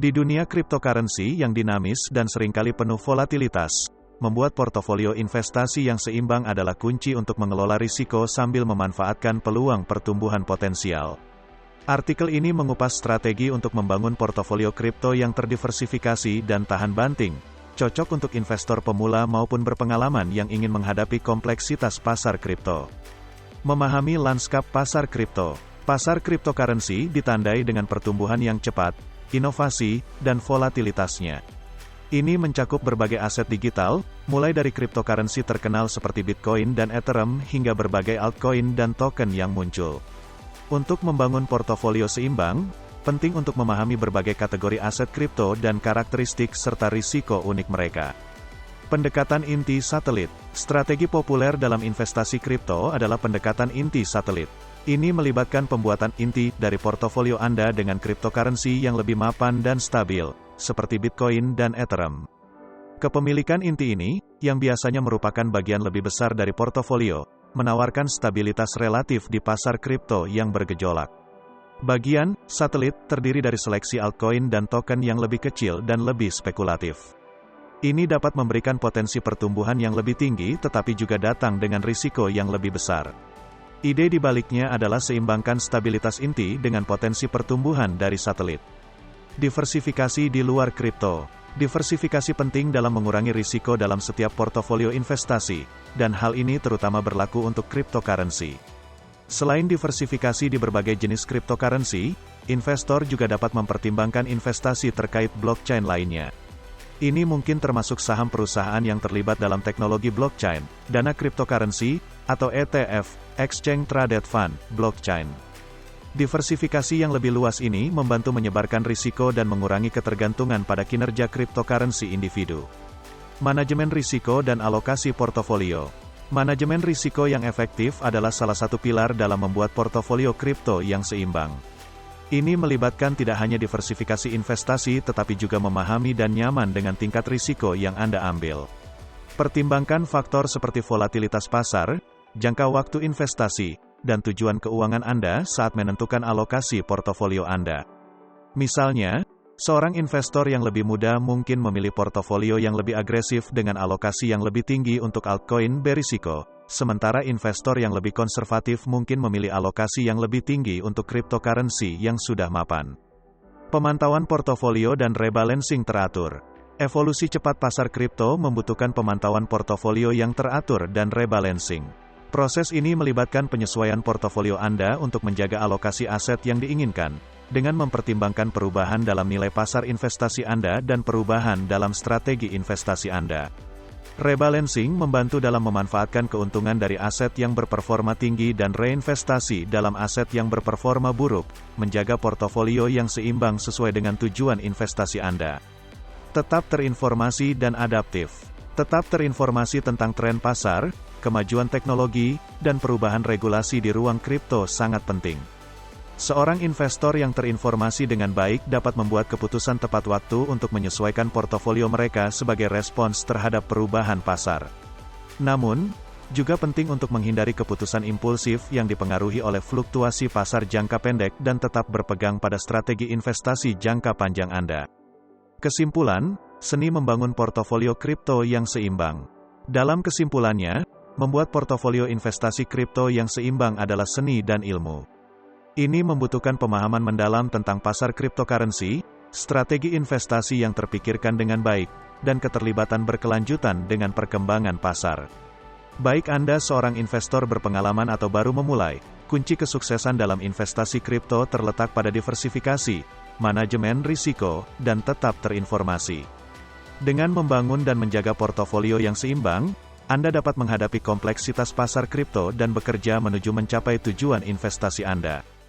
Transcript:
Di dunia cryptocurrency yang dinamis dan seringkali penuh volatilitas, membuat portofolio investasi yang seimbang adalah kunci untuk mengelola risiko sambil memanfaatkan peluang pertumbuhan potensial. Artikel ini mengupas strategi untuk membangun portofolio kripto yang terdiversifikasi dan tahan banting, cocok untuk investor pemula maupun berpengalaman yang ingin menghadapi kompleksitas pasar kripto. Memahami lanskap pasar kripto. Pasar cryptocurrency ditandai dengan pertumbuhan yang cepat, inovasi, dan volatilitasnya. Ini mencakup berbagai aset digital, mulai dari cryptocurrency terkenal seperti Bitcoin dan Ethereum hingga berbagai altcoin dan token yang muncul. Untuk membangun portofolio seimbang, penting untuk memahami berbagai kategori aset kripto dan karakteristik serta risiko unik mereka. Pendekatan inti satelit. Strategi populer dalam investasi kripto adalah pendekatan inti satelit. Ini melibatkan pembuatan inti dari portofolio Anda dengan cryptocurrency yang lebih mapan dan stabil, seperti Bitcoin dan Ethereum. Kepemilikan inti ini, yang biasanya merupakan bagian lebih besar dari portofolio, menawarkan stabilitas relatif di pasar kripto yang bergejolak. Bagian satelit terdiri dari seleksi altcoin dan token yang lebih kecil dan lebih spekulatif. Ini dapat memberikan potensi pertumbuhan yang lebih tinggi tetapi juga datang dengan risiko yang lebih besar. Ide di baliknya adalah seimbangkan stabilitas inti dengan potensi pertumbuhan dari satelit. Diversifikasi di luar kripto. Diversifikasi penting dalam mengurangi risiko dalam setiap portofolio investasi, dan hal ini terutama berlaku untuk cryptocurrency. Selain diversifikasi di berbagai jenis cryptocurrency, investor juga dapat mempertimbangkan investasi terkait blockchain lainnya. Ini mungkin termasuk saham perusahaan yang terlibat dalam teknologi blockchain, dana cryptocurrency, atau ETF, Exchange Traded Fund, blockchain. Diversifikasi yang lebih luas ini membantu menyebarkan risiko dan mengurangi ketergantungan pada kinerja cryptocurrency individu. Manajemen risiko dan alokasi portofolio. Manajemen risiko yang efektif adalah salah satu pilar dalam membuat portofolio kripto yang seimbang. Ini melibatkan tidak hanya diversifikasi investasi tetapi juga memahami dan nyaman dengan tingkat risiko yang Anda ambil. Pertimbangkan faktor seperti volatilitas pasar, jangka waktu investasi, dan tujuan keuangan Anda saat menentukan alokasi portofolio Anda. Misalnya, seorang investor yang lebih muda mungkin memilih portofolio yang lebih agresif dengan alokasi yang lebih tinggi untuk altcoin berisiko, sementara investor yang lebih konservatif mungkin memilih alokasi yang lebih tinggi untuk cryptocurrency yang sudah mapan. Pemantauan portofolio dan rebalancing teratur. Evolusi cepat pasar kripto membutuhkan pemantauan portofolio yang teratur dan rebalancing. Proses ini melibatkan penyesuaian portofolio Anda untuk menjaga alokasi aset yang diinginkan, dengan mempertimbangkan perubahan dalam nilai pasar investasi Anda dan perubahan dalam strategi investasi Anda. Rebalancing membantu dalam memanfaatkan keuntungan dari aset yang berperforma tinggi dan reinvestasi dalam aset yang berperforma buruk, menjaga portofolio yang seimbang sesuai dengan tujuan investasi Anda. Tetap terinformasi dan adaptif. Tetap terinformasi tentang tren pasar, kemajuan teknologi, dan perubahan regulasi di ruang kripto sangat penting. Seorang investor yang terinformasi dengan baik dapat membuat keputusan tepat waktu untuk menyesuaikan portofolio mereka sebagai respons terhadap perubahan pasar. Namun, juga penting untuk menghindari keputusan impulsif yang dipengaruhi oleh fluktuasi pasar jangka pendek dan tetap berpegang pada strategi investasi jangka panjang Anda. Kesimpulan, seni membangun portofolio kripto yang seimbang. Dalam kesimpulannya, membuat portofolio investasi kripto yang seimbang adalah seni dan ilmu. Ini membutuhkan pemahaman mendalam tentang pasar cryptocurrency, strategi investasi yang terpikirkan dengan baik, dan keterlibatan berkelanjutan dengan perkembangan pasar. Baik Anda seorang investor berpengalaman atau baru memulai, kunci kesuksesan dalam investasi kripto terletak pada diversifikasi, manajemen risiko, dan tetap terinformasi. Dengan membangun dan menjaga portofolio yang seimbang, Anda dapat menghadapi kompleksitas pasar kripto dan bekerja menuju mencapai tujuan investasi Anda.